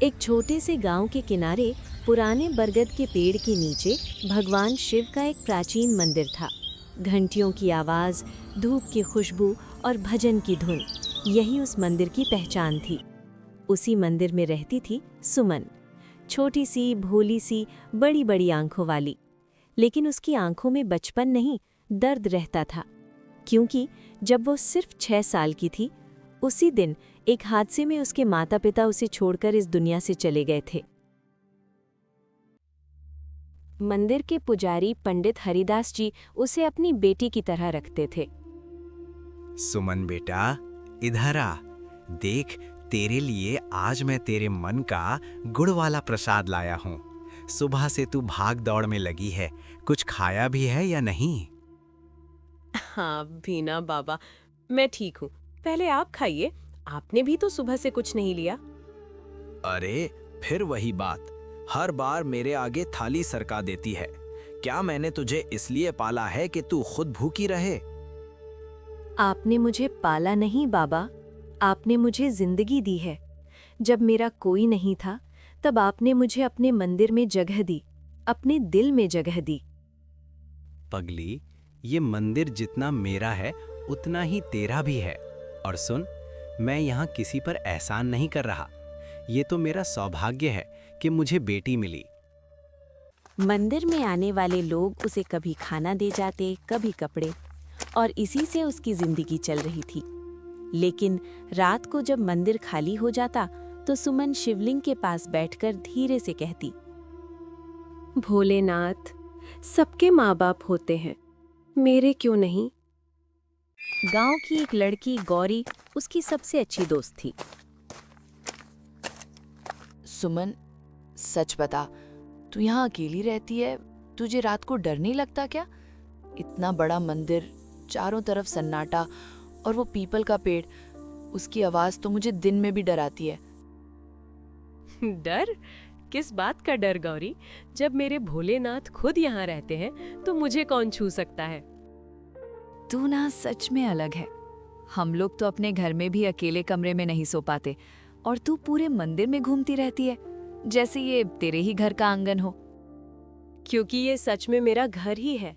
एक छोटे से गांव के किनारे पुराने बरगद के पेड़ के नीचे भगवान शिव का एक प्राचीन मंदिर था। घंटियों की आवाज, धूप की खुशबू और भजन की धुन, यही उस मंदिर की पहचान थी। उसी मंदिर में रहती थी सुमन, छोटी सी, भोली सी, बड़ी बड़ी आंखों वाली। लेकिन उसकी आंखों में बचपन नहीं, दर्द रहता था, क्योंकि जब वो सिर्फ 6 साल की थी, उसी दिन एक हादसे में उसके माता पिता उसे छोड़कर इस दुनिया से चले गए थे। मंदिर के पुजारी पंडित हरिदास जी उसे अपनी बेटी की तरह रखते थे। सुमन बेटा, इधर आ। देख, तेरे लिए आज मैं तेरे मन का गुड़ वाला प्रसाद लाया हूँ। सुबह से तू भाग दौड़ में लगी है, कुछ खाया भी है या नहीं? हाँ भीना बाबा, मैं ठीक हूँ। पहले आप खाइए, आपने भी तो सुबह से कुछ नहीं लिया। अरे फिर वही बात, हर बार मेरे आगे थाली सरका देती है। क्या मैंने तुझे इसलिए पाला है कि तू खुद भूखी रहे? आपने मुझे पाला नहीं बाबा, आपने मुझे जिंदगी दी है। जब मेरा कोई नहीं था, तब आपने मुझे अपने मंदिर में जगह दी, अपने दिल में जगह दी। पगली, ये मंदिर जितना मेरा है उतना ही तेरा भी है। और सुन, मैं यहाँ किसी पर एहसान नहीं कर रहा। ये तो मेरा सौभाग्य है कि मुझे बेटी मिली। मंदिर में आने वाले लोग उसे कभी खाना दे जाते, कभी कपड़े, और इसी से उसकी जिंदगी चल रही थी। लेकिन रात को जब मंदिर खाली हो जाता, तो सुमन शिवलिंग के पास बैठकर धीरे से कहती, भोलेनाथ, सबके माँ बाप होते हैं, मेरे क्यों नहीं? गांव की एक लड़की गौरी उसकी सबसे अच्छी दोस्त थी। सुमन, सच बता, तू यहाँ अकेली रहती है? तुझे रात को डर नहीं लगता क्या? इतना बड़ा मंदिर, चारों तरफ सन्नाटा, और वो पीपल का पेड़, उसकी आवाज तो मुझे दिन में भी डराती है। डर? किस बात का डर गौरी? जब मेरे भोलेनाथ खुद यहाँ रहते हैं तो मुझे कौन छू सकता है? तू ना सच में अलग है। हम लोग तो अपने घर में भी अकेले कमरे में नहीं सो पाते, और तू पूरे मंदिर में घूमती रहती है, जैसे ये तेरे ही घर का आंगन हो। क्योंकि ये सच में मेरा घर ही है।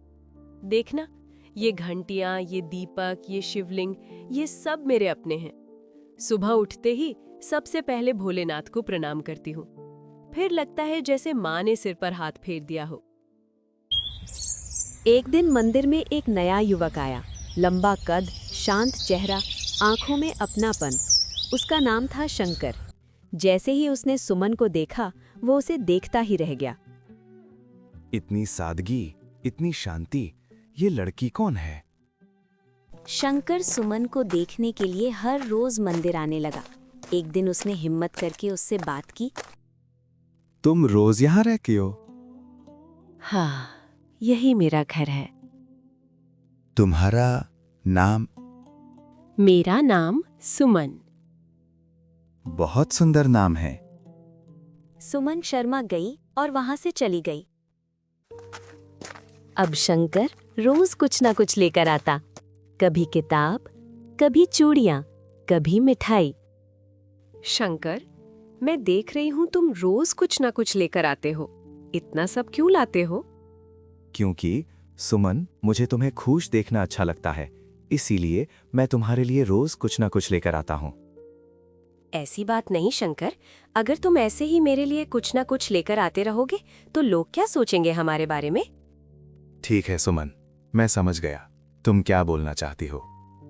देखना, ये घंटियां, ये दीपक, ये शिवलिंग, ये सब मेरे अपने हैं। सुबह उठते ही सबसे पहले भोलेनाथ को प्रणाम करती हूँ। फिर लगता है जैसे माँ ने सिर पर हाथ फेर दिया हो। एक दिन मंदिर में एक नया युवक आया, लंबा कद, शांत चेहरा, आंखों में अपनापन। उसका नाम था शंकर। जैसे ही उसने सुमन को देखा, वो उसे देखता ही रह गया। इतनी सादगी, इतनी शांति, ये लड़की कौन है? शंकर सुमन को देखने के लिए हर रोज मंदिर आने लगा। एक दिन उसने हिम्मत करके उससे बात की। तुम रोज यहाँ रहती हो? हाँ, यही मेरा घर है। तुम्हारा नाम? मेरा नाम सुमन। बहुत सुंदर नाम है। सुमन शर्मा गई और वहां से चली गई। अब शंकर रोज कुछ ना कुछ लेकर आता, कभी किताब, कभी चूड़ियां, कभी मिठाई। शंकर, मैं देख रही हूँ तुम रोज कुछ ना कुछ लेकर आते हो। इतना सब क्यों लाते हो? क्योंकि सुमन, मुझे तुम्हें खुश देखना अच्छा लगता है, इसीलिए मैं तुम्हारे लिए रोज कुछ ना कुछ लेकर आता हूँ। ऐसी बात नहीं शंकर, अगर तुम ऐसे ही मेरे लिए कुछ ना कुछ लेकर आते रहोगे तो लोग क्या सोचेंगे हमारे बारे में? ठीक है सुमन, मैं समझ गया तुम क्या बोलना चाहती हो।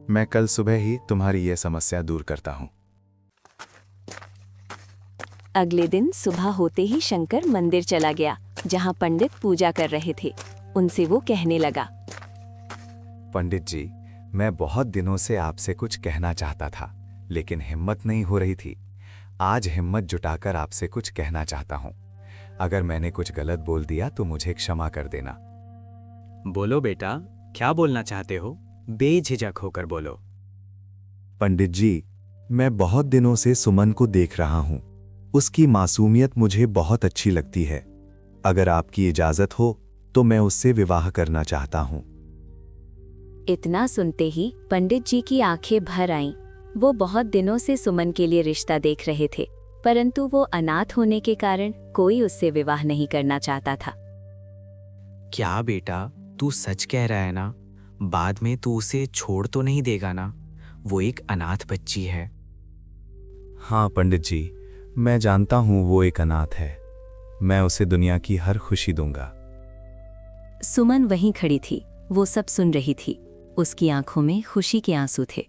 मैं कल सुबह ही तुम्हारी ये समस्या दूर करता हूँ। अगले दिन सुबह होते ही शंकर मंदिर चला गया, जहां पंडित पूजा कर रहे थे। उनसे वो कहने लगा, पंडित जी, मैं बहुत दिनों से आपसे कुछ कहना चाहता था, लेकिन हिम्मत नहीं हो रही थी। आज हिम्मत जुटाकर आपसे कुछ कहना चाहता हूँ। अगर मैंने कुछ गलत बोल दिया तो मुझे क्षमा कर देना। बोलो बेटा, क्या बोलना चाहते हो? बेझिझक होकर बोलो। पंडित जी, मैं बहुत दिनों से सुमन को देख रहा हूँ। उसकी मासूमियत मुझे बहुत अच्छी लगती है। अगर आपकी इजाजत हो तो मैं उससे विवाह करना चाहता हूँ। इतना सुनते ही पंडित जी की आंखें भर आईं। वो बहुत दिनों से सुमन के लिए रिश्ता देख रहे थे, परंतु वो अनाथ होने के कारण कोई उससे विवाह नहीं करना चाहता था। क्या बेटा, तू सच कह रहा है ना? बाद में तू उसे छोड़ तो नहीं देगा ना? वो एक अनाथ बच्ची है। हाँ पंडित जी, मैं जानता हूँ वो एक अनाथ है। मैं उसे दुनिया की हर खुशी दूंगा। सुमन वहीं खड़ी थी, वो सब सुन रही थी। उसकी आंखों में खुशी के आंसू थे।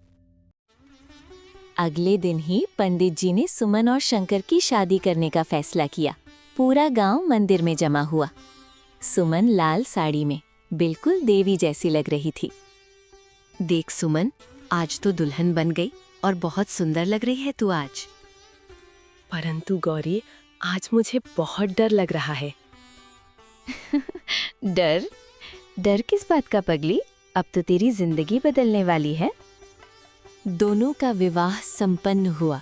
अगले दिन ही पंडित जी ने सुमन और शंकर की शादी करने का फैसला किया। पूरा गांव मंदिर में जमा हुआ। सुमन लाल साड़ी में बिल्कुल देवी जैसी लग रही थी। देख सुमन, आज तो दुल्हन बन गई और बहुत सुंदर लग रही है तू आज। परंतु गौरी, आज मुझे बहुत डर लग रहा है। डर? डर किस बात का पगली? अब तो तेरी जिंदगी बदलने वाली है। दोनों का विवाह संपन्न हुआ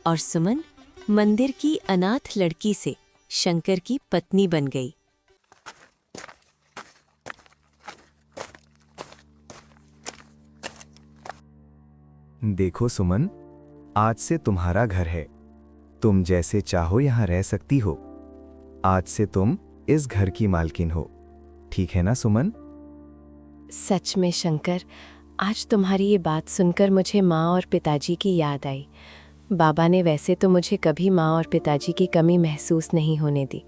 और सुमन मंदिर की अनाथ लड़की से शंकर की पत्नी बन गई। देखो सुमन, आज से तुम्हारा घर है। तुम जैसे चाहो यहाँ रह सकती हो। आज से तुम इस घर की मालकिन हो। ठीक है ना सुमन? सच में शंकर, आज तुम्हारी ये बात सुनकर मुझे माँ और पिताजी की याद आई। बाबा ने वैसे तो मुझे कभी माँ और पिताजी की कमी महसूस नहीं होने दी,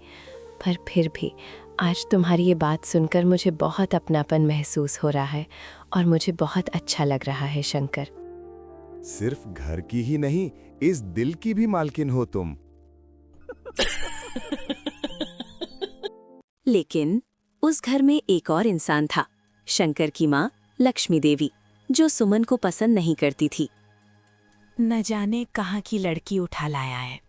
पर फिर भी आज तुम्हारी ये बात सुनकर मुझे बहुत अपनापन महसूस हो रहा है और मुझे बहुत अच्छा लग रहा है शंकर। सिर्फ घर की ही नहीं, इस दिल की भी मालकिन हो तुम। लेकिन उस घर में एक और इंसान था, शंकर की माँ लक्ष्मी देवी, जो सुमन को पसंद नहीं करती थी। न जाने कहाँ की लड़की उठा लाया है।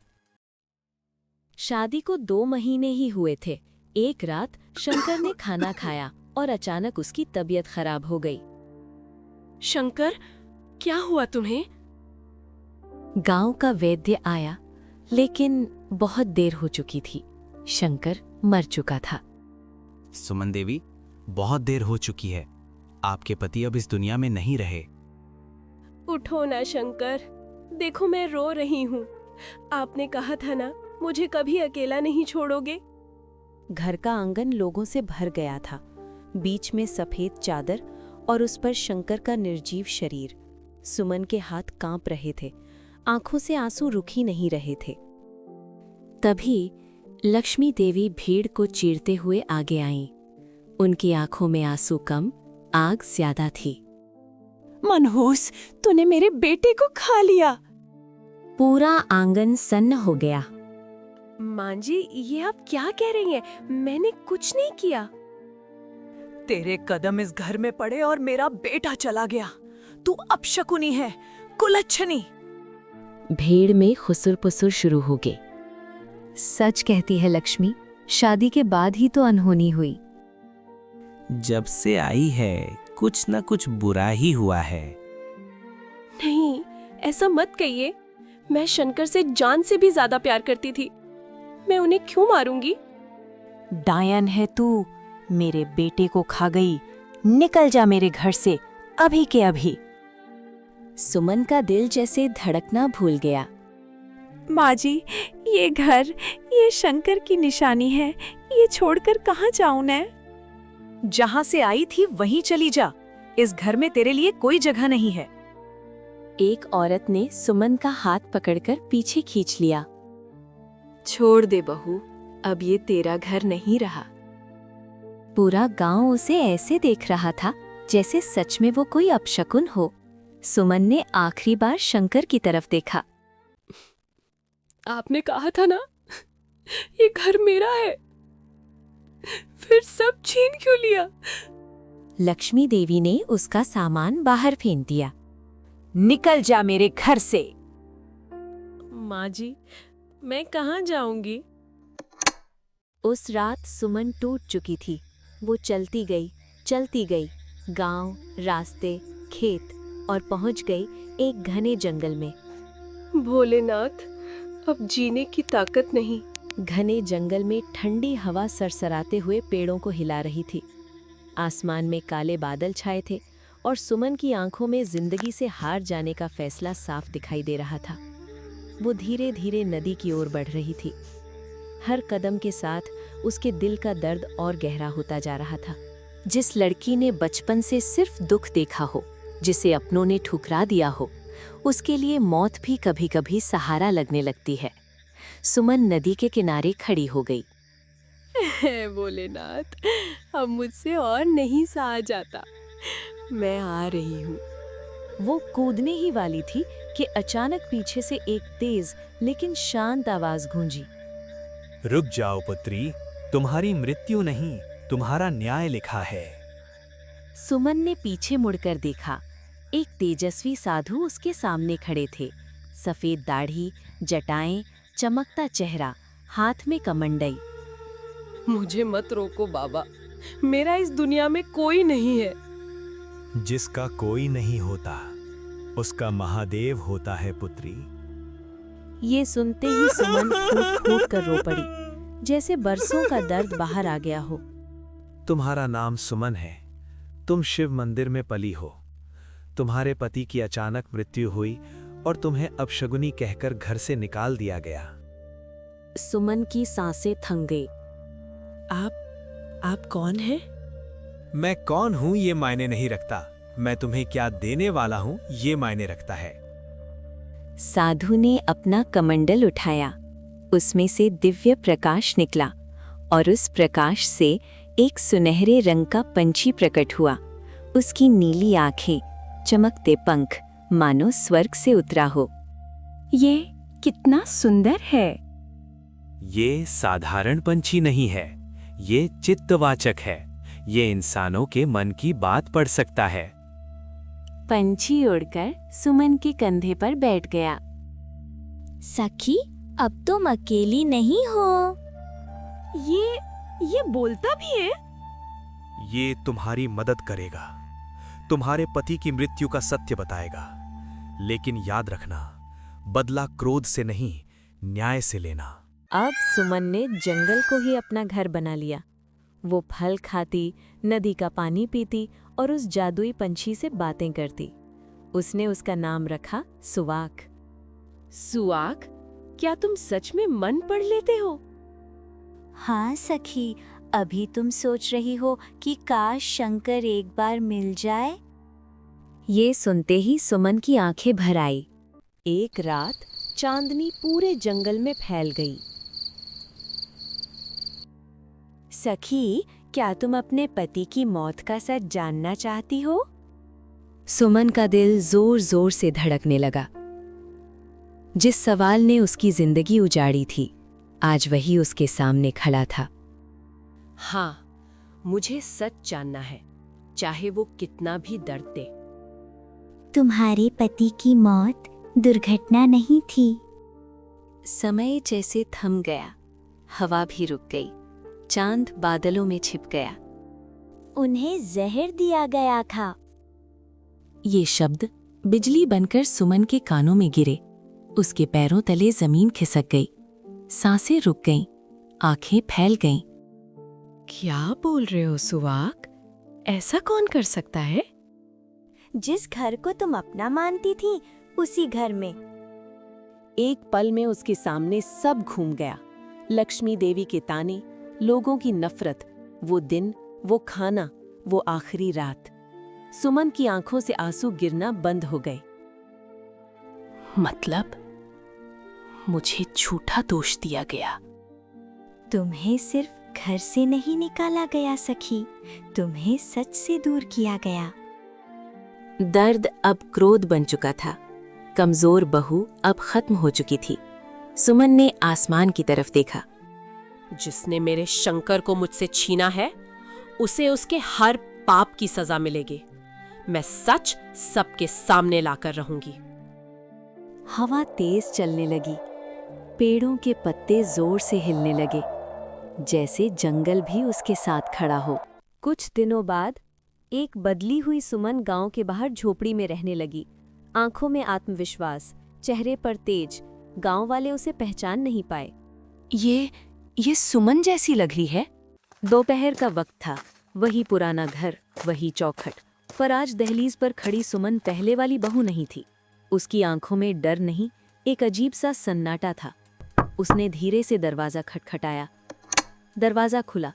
शादी को 2 महीने ही हुए थे। एक रात शंकर ने खाना खाया और अचानक उसकी तबीयत खराब हो गई। शंकर, क्या हुआ तुम्हें? गांव का वैद्य आया, लेकिन बहुत देर हो चुकी थी। शंकर मर चुका था। सुमन देवी, बहुत देर हो चुकी है। आपके पति अब इस दुनिया में नहीं रहे। उठो ना शंकर, देखो मैं रो रही हूँ। आपने कहा था ना, मुझे कभी अकेला नहीं छोड़ोगे। घर का आंगन लोगों से भर गया था। बीच में सफेद चादर और उस पर शंकर का निर्जीव शरीर। सुमन के हाथ कांप रहे थे, आंखों से आंसू रुक ही नहीं रहे थे। तभी लक्ष्मी देवी भीड़ को चीरते हुए आगे आईं। उनकी आंखों में आंसू कम, आग ज्यादा थी। मनहूस, तूने मेरे बेटे को खा लिया। पूरा आंगन सन्न हो गया। माँ जी, ये आप क्या कह रही हैं? मैंने कुछ नहीं किया। तेरे कदम इस घर में पड़े और मेरा बेटा चला गया। तू अपशकुनी है, कुलच्छनी। भीड़ में खुसुर-पुसुर शुरू हो गई। सच कहती है लक्ष्मी, शादी के बाद ही तो अनहोनी हुई। जब से आई है, कुछ न कुछ बुरा ही हुआ है। नहीं, ऐसा मत कहिए। मैं शंकर से जान से भी ज्यादा प्यार करती थी। मैं उन्हें क्यों मारूंगी? डायन है तू, मेरे बेटे को खा गई। निकल जा मेरे घर से, अभी के अभी। सुमन का दिल जैसे धड़कना भूल गया। माँ जी, ये घर, ये शंकर की निशानी है। ये छोड़कर कहाँ जाऊं मैं? जहाँ से आई थी वहीं चली जा। इस घर में तेरे लिए कोई जगह नहीं है। एक औरत ने सुमन का हाथ पकड़कर पीछे खींच लिया। छोड़ दे बहू, अब ये तेरा घर नहीं रहा। पूरा गांव उसे ऐसे देख रहा था जैसे सच में वो कोई अपशकुन हो। सुमन ने आखिरी बार शंकर की तरफ देखा। आपने कहा था ना, ये घर मेरा है। फिर सब छीन क्यों लिया? लक्ष्मी देवी ने उसका सामान बाहर फेंक दिया। निकल जा मेरे घर से। माँ जी, मैं कहाँ जाऊंगी? उस रात सुमन टूट चुकी थी। वो चलती गई, गांव, रास्ते, खेत और पहुंच गई एक घने जंगल में। भोलेनाथ, अब जीने की ताकत नहीं। घने जंगल में ठंडी हवा सरसराते हुए पेड़ों को हिला रही थी। आसमान में काले बादल छाए थे और सुमन की आंखों में जिंदगी से हार जाने का फैसला साफ दिखाई दे रहा था। वो धीरे धीरे नदी की ओर बढ़ रही थी। हर कदम के साथ उसके दिल का दर्द और गहरा होता जा रहा था। जिस लड़की ने बचपन से सिर्फ दुख देखा हो, जिसे अपनों ने ठुकरा दिया हो, उसके लिए मौत भी कभी-कभी सहारा लगने लगती है। सुमन नदी के किनारे खड़ी हो गई। हे भोलेनाथ, अब मुझसे और नहीं सहा जाता। मैं आ रही हूँ। वो कूदने ही वाली थी कि अचानक पीछे से एक तेज लेकिन शांत आवाज गूंजी। रुक जाओ पुत्री, तुम्हारी मृत्यु नहीं, तुम्हारा न्याय लिखा है। सुमन ने पीछे मुड़कर देखा। एक तेजस्वी साधु उसके सामने खड़े थे। सफेद दाढ़ी, जटाएं, चमकता चेहरा, हाथ में कमंडई। मुझे मत रोको बाबा, मेरा इस दुनिया में कोई नहीं है। जिसका कोई नहीं होता, उसका महादेव होता है पुत्री। ये सुनते ही सुमन फूट फूट कर रो पड़ी, जैसे बरसों का दर्द बाहर आ गया हो। तुम्हारा नाम सुमन है, तुम शिव मंदिर में पली हो। तुम्हारे पति की अचानक मृत्यु हुई और तुम्हें अपशगुनी कहकर घर से निकाल दिया गया। सुमन की सांसें थम गई। आप कौन हैं? मैं कौन हूं ये मायने नहीं रखता, मैं तुम्हें क्या देने वाला हूं ये मायने रखता है। साधु ने अपना कमंडल उठाया। उसमें से दिव्य प्रकाश निकला और उस प्रकाश से एक सुनहरे रंग का पंछी प्रकट हुआ। उसकी नीली आंखें, चमकते पंख, मानो स्वर्ग से उतरा हो। ये कितना सुंदर है। ये साधारण पंछी नहीं है, ये चित्तवाचक है। ये इंसानों के मन की बात पढ़ सकता है। पंछी उड़कर सुमन के कंधे पर बैठ गया। सखी, अब तुम अकेली नहीं हो। ये बोलता भी है? ये तुम्हारी मदद करेगा, तुम्हारे पति की मृत्यु का सत्य बताएगा। लेकिन याद रखना, बदला क्रोध से नहीं, न्याय से लेना। अब सुमन ने जंगल को ही अपना घर बना लिया। वो फल खाती, नदी का पानी पीती और उस जादुई पंछी से बातें करती। उसने उसका नाम रखा सुवाक। सुआक, क्या तुम सच में मन पढ़ लेते हो? हाँ सखी, अभी तुम सोच रही हो कि काश शंकर एक बार मिल जाए। ये सुनते ही सुमन की आंखें भर आई। एक रात चांदनी पूरे जंगल में फैल गई। सखी, क्या तुम अपने पति की मौत का सच जानना चाहती हो? सुमन का दिल जोर जोर से धड़कने लगा। जिस सवाल ने उसकी जिंदगी उजाड़ी थी, आज वही उसके सामने खड़ा था। हाँ, मुझे सच जानना है, चाहे वो कितना भी दर्द दे। तुम्हारे पति की मौत दुर्घटना नहीं थी। समय जैसे थम गया, हवा भी रुक गई, चांद बादलों में छिप गया। उन्हें जहर दिया गया था। ये शब्द बिजली बनकर सुमन के कानों में गिरे। उसके पैरों तले जमीन खिसक गई, सांसें रुक गईं, आंखें फैल गईं। क्या बोल रहे हो सुवाक? ऐसा कौन कर सकता है? जिस घर को तुम अपना मानती थी, उसी घर में। एक पल में उसके सामने सब घूम गया। लक्ष्मी देवी के ताने, लोगों की नफरत, वो दिन, वो खाना, वो आखिरी रात। सुमन की आंखों से आंसू गिरना बंद हो गए। मतलब मुझे झूठा दोष दिया गया। तुम्हें सिर्फ घर से नहीं निकाला गया सखी, तुम्हें सच से दूर किया गया। दर्द अब क्रोध बन चुका था। कमजोर बहू अब खत्म हो चुकी थी। सुमन ने आसमान की तरफ देखा। जिसने मेरे शंकर को मुझसे छीना है, उसे उसके हर पाप की सजा मिलेगी। मैं सच सबके सामने लाकर रहूंगी। हवा तेज चलने लगी। पेड़ों के पत्ते जोर से हिलने लगे, जैसे जंगल भी उसके साथ खड़ा हो। कुछ दिनों बाद एक बदली हुई सुमन गांव के बाहर झोपड़ी में रहने लगी। आंखों में आत्मविश्वास, चेहरे पर तेज। गांव वाले उसे पहचान नहीं पाए। ये सुमन जैसी लग रही है। दोपहर का वक्त था। वही पुराना घर, वही चौखट, पर आज दहलीज पर खड़ी सुमन पहले वाली बहू नहीं थी। उसकी आंखों में डर नहीं, एक अजीब सा सन्नाटा था। उसने धीरे से दरवाजा खटखटाया। दरवाजा खुला।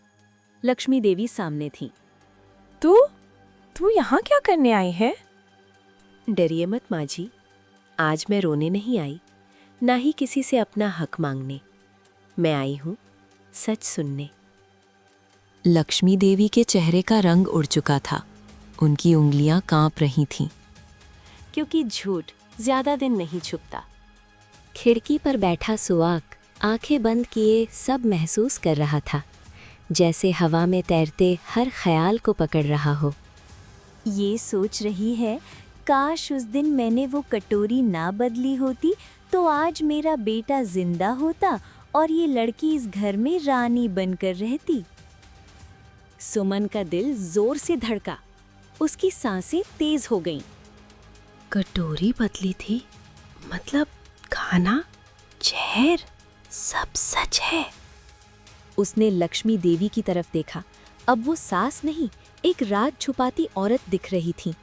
लक्ष्मी देवी सामने थी। तू यहाँ क्या करने आई है? डरिए मत माँ जी, आज मैं रोने नहीं आई, ना ही किसी से अपना हक मांगने। मैं आई हूँ सच सुनने। लक्ष्मी देवी के चेहरे का रंग उड़ चुका था। उनकी उंगलियां कांप रही थीं। क्योंकि झूठ ज्यादा दिन नहीं छुपता। खिड़की पर बैठा सुआक आंखें बंद किए सब महसूस कर रहा था, जैसे हवा में तैरते हर ख्याल को पकड़ रहा हो। ये सोच रही है, काश उस दिन मैंने वो कटोरी ना बदली होती तो आज मेरा बेटा जिंदा होता और ये लड़की इस घर में रानी बनकर रहती। सुमन का दिल जोर से धड़का। उसकी सांसें तेज हो गईं। कटोरी बदली थी, मतलब खाना, जहर, सब सच है। उसने लक्ष्मी देवी की तरफ देखा। अब वो सास नहीं, एक राज छुपाती औरत दिख रही थी।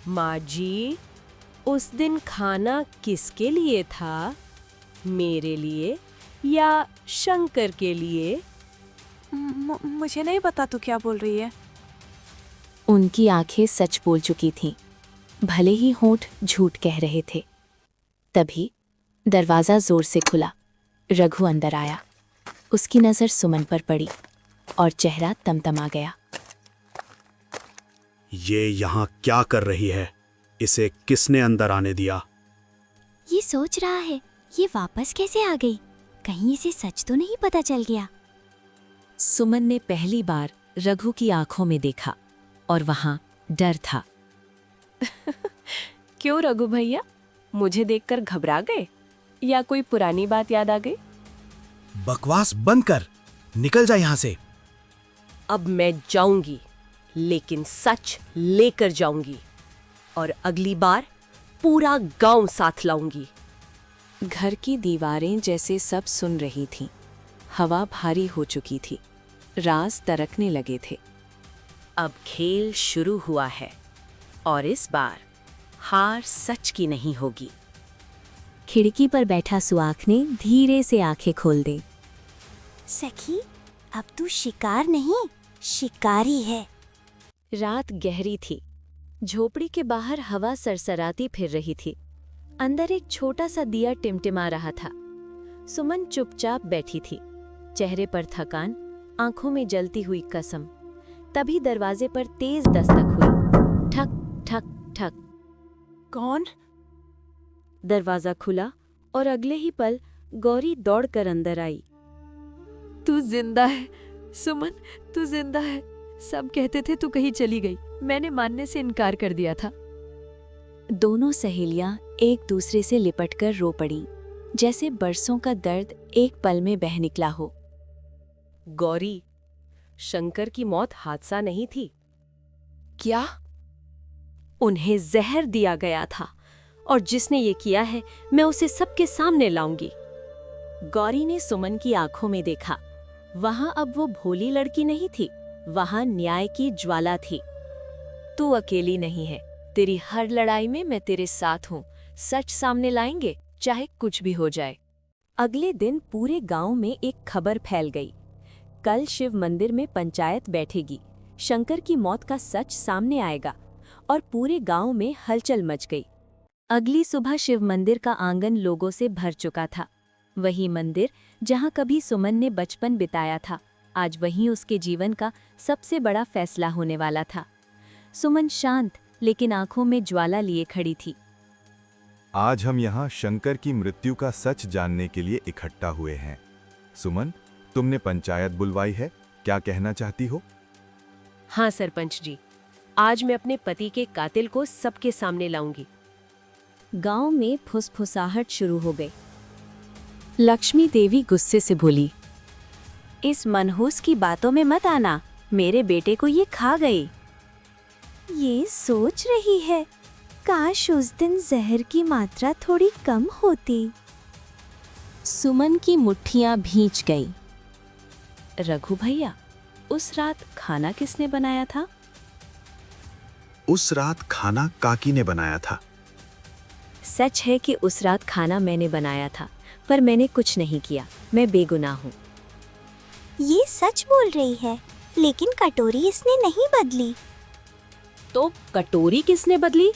माँ जी, उस दिन खाना किसके लिए था? मेरे लिए या शंकर के लिए? मुझे नहीं पता तू क्या बोल रही है। उनकी आंखें सच बोल चुकी थीं, भले ही होंठ झूठ कह रहे थे। तभी दरवाजा जोर से खुला। रघु अंदर आया। उसकी नजर सुमन पर पड़ी और चेहरा तमतमा गया। ये यहाँ क्या कर रही है? इसे किसने अंदर आने दिया? ये सोच रहा है ये वापस कैसे आ गई, कहीं इसे सच तो नहीं पता चल गया। सुमन ने पहली बार रघु की आंखों में देखा और वहां डर था। क्यों रघु भैया, मुझे देखकर घबरा गए या कोई पुरानी बात याद आ गई? बकवास बंद कर, निकल जा यहाँ से। अब मैं जाऊंगी, लेकिन सच लेकर जाऊंगी और अगली बार पूरा गांव साथ लाऊंगी। घर की दीवारें जैसे सब सुन रही थीं। हवा भारी हो चुकी थी। राज तरकने लगे थे। अब खेल शुरू हुआ है और इस बार हार सच की नहीं होगी। खिड़की पर बैठा सुआख ने धीरे से आंखें खोल दी। सखी, अब तू शिकार नहीं, शिकारी है। रात गहरी थी। झोपड़ी के बाहर हवा सरसराती फिर रही थी। अंदर एक छोटा सा दिया टिमटिमा रहा था। सुमन चुपचाप बैठी थी, चेहरे पर थकान, आंखों में जलती हुई कसम। तभी दरवाजे पर तेज दस्तक हुई। ठक ठक ठक। कौन? दरवाजा खुला और अगले ही पल गौरी दौड़कर अंदर आई। तू जिंदा है सुमन, तू जिंदा है। सब कहते थे तू कहीं चली गई, मैंने मानने से इनकार कर दिया था। दोनों सहेलियां एक दूसरे से लिपटकर रो पड़ी, जैसे बरसों का दर्द एक पल में बह निकला हो। गौरी, शंकर की मौत हादसा नहीं थी। क्या? उन्हें जहर दिया गया था और जिसने ये किया है मैं उसे सबके सामने लाऊंगी। गौरी ने सुमन की आंखों में देखा। वहां अब वो भोली लड़की नहीं थी, वहां न्याय की ज्वाला थी। तू अकेली नहीं है, तेरी हर लड़ाई में मैं तेरे साथ हूं। सच सामने लाएंगे, चाहे कुछ भी हो जाए। अगले दिन पूरे गांव में एक खबर फैल गई। कल शिव मंदिर में पंचायत बैठेगी। शंकर की मौत का सच सामने आएगा और पूरे गांव में हलचल मच गई। अगली सुबह शिव मंदिर का आंगन लोगों से भर चुका था। वही मंदिर जहां कभी सुमन ने बचपन बिताया था, आज वहीं उसके जीवन का सबसे बड़ा फैसला होने वाला था। सुमन शांत लेकिन आंखों में ज्वाला लिए खड़ी थी। आज हम यहाँ शंकर की मृत्यु का सच जानने के लिए इकट्ठा हुए हैं। सुमन, तुमने पंचायत बुलवाई है, क्या कहना चाहती हो? हाँ सरपंच जी, आज मैं अपने पति के कातिल को सबके सामने लाऊंगी। गांव में फुसफुसाहट शुरू हो गई। लक्ष्मी देवी गुस्से से बोली, इस मनहूस की बातों में मत आना, मेरे बेटे को ये खा गई। ये सोच रही है, काश उस दिन जहर की मात्रा थोड़ी कम होती। सुमन की मुट्ठियां भींच गई। रघु भैया, उस रात खाना किसने बनाया था? उस रात खाना काकी ने बनाया था। सच है कि उस रात खाना मैंने बनाया था, पर मैंने कुछ नहीं किया। मैं बेगुनाह हूँ। ये सच बोल रही है, लेकिन कटोरी इसने नहीं बदली। तो कटोरी किसने बदली?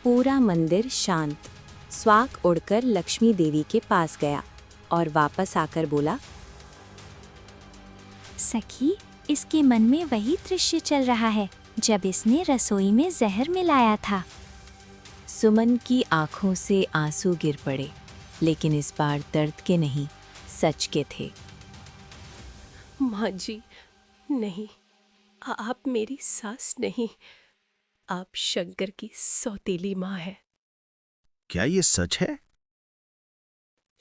पूरा मंदिर शांत। स्वाक उड़कर लक्ष्मी देवी के पास गया और वापस आकर बोला, सखी, इसके मन में वही दृश्य चल रहा है जब इसने रसोई में जहर मिलाया था। सुमन की आंखों से आंसू गिर पड़े, लेकिन इस बार दर्द के नहीं, सच के थे। माँ जी, नहीं, आप मेरी सास नहीं, आप शंकर की सौतेली माँ है। क्या ये सच है?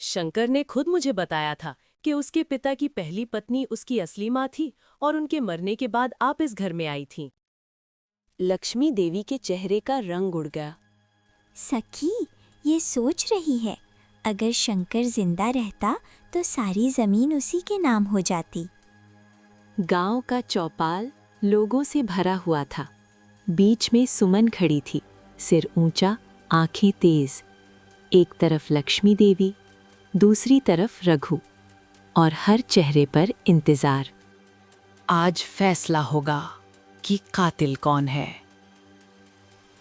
शंकर ने खुद मुझे बताया था कि उसके पिता की पहली पत्नी उसकी असली माँ थी और उनके मरने के बाद आप इस घर में आई थीं। लक्ष्मी देवी के चेहरे का रंग उड़ गया। सखी, ये सोच रही है, अगर शंकर जिंदा रहता तो सारी जमीन उसी के नाम हो जाती। गांव का चौपाल लोगों से भरा हुआ था। बीच में सुमन खड़ी थी, सिर ऊंचा, आंखें तेज। एक तरफ लक्ष्मी देवी, दूसरी तरफ रघु, और हर चेहरे पर इंतजार। आज फैसला होगा कि कातिल कौन है।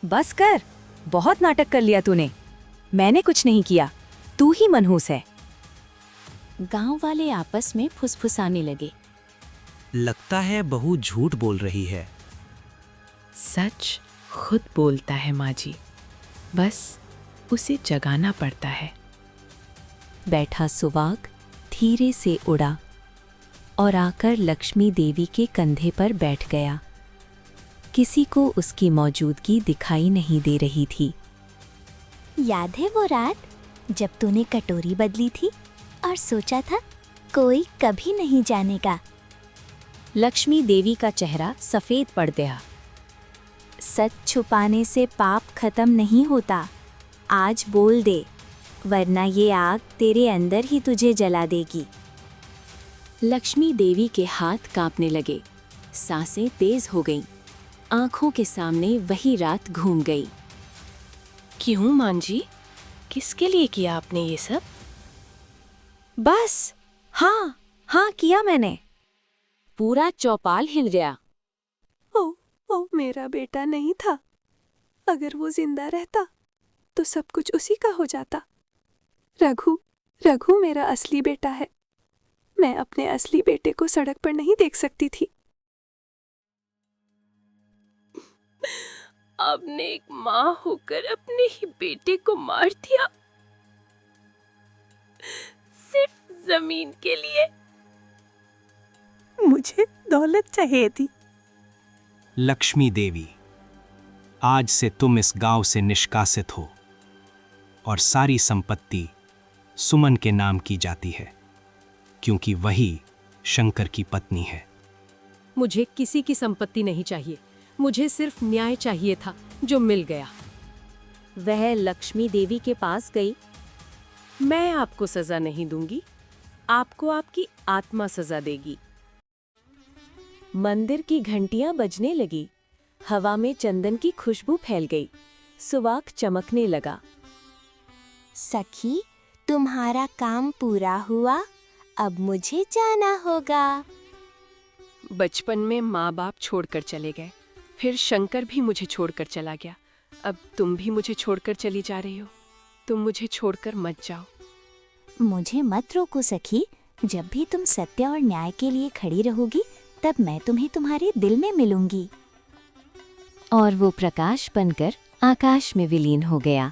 बस कर, बहुत नाटक कर लिया तूने। मैंने कुछ नहीं किया, तू ही मनहूस है। गांव वाले आपस में फुसफुसाने लगे। लगता है बहू झूठ बोल रही है। सच खुद बोलता है माँ जी, बस उसे जगाना पड़ता है। बैठा सुवाग धीरे से उड़ा और आकर लक्ष्मी देवी के कंधे पर बैठ गया। किसी को उसकी मौजूदगी दिखाई नहीं दे रही थी। याद है वो रात जब तूने कटोरी बदली थी और सोचा था कोई कभी नहीं जानेगा। लक्ष्मी देवी का चेहरा सफेद पड़ गया। सच छुपाने से पाप खत्म नहीं होता। आज बोल दे, वरना ये आग तेरे अंदर ही तुझे जला देगी। लक्ष्मी देवी के हाथ कांपने लगे, सांसें तेज हो गईं, आंखों के सामने वही रात घूम गई। क्यों माँ जी, किसके लिए किया आपने ये सब? बस, हाँ किया मैंने। पूरा चौपाल हिल गया। ओ मेरा बेटा नहीं था। अगर वो जिंदा रहता तो सब कुछ उसी का हो जाता। रघु मेरा असली बेटा है। मैं अपने असली बेटे को सड़क पर नहीं देख सकती थी। आपने एक माँ होकर अपने ही बेटे को मार दिया, सिर्फ जमीन के लिए। मुझे दौलत चाहिए थी। लक्ष्मी देवी, आज से तुम इस गांव से निष्कासित हो और सारी संपत्ति सुमन के नाम की जाती है, क्योंकि वही शंकर की पत्नी है। मुझे किसी की संपत्ति नहीं चाहिए, मुझे सिर्फ न्याय चाहिए था, जो मिल गया। वह लक्ष्मी देवी के पास गई। मैं आपको सजा नहीं दूंगी, आपको आपकी आत्मा सजा देगी। मंदिर की घंटियां बजने लगी। हवा में चंदन की खुशबू फैल गई। सुवाग चमकने लगा। सखी, तुम्हारा काम पूरा हुआ, अब मुझे जाना होगा। बचपन में माँ बाप छोड़कर चले गए, फिर शंकर भी मुझे छोड़कर चला गया। अब तुम भी मुझे छोड़कर चली जा रही हो। तुम मुझे छोड़कर मत जाओ। मुझे मत रोको सखी, जब भी तुम सत्य और न्याय के लिए खड़ी रहोगी, तब मैं तुम्हें तुम्हारे दिल में मिलूंगी। और वो प्रकाश बनकर आकाश में विलीन हो गया।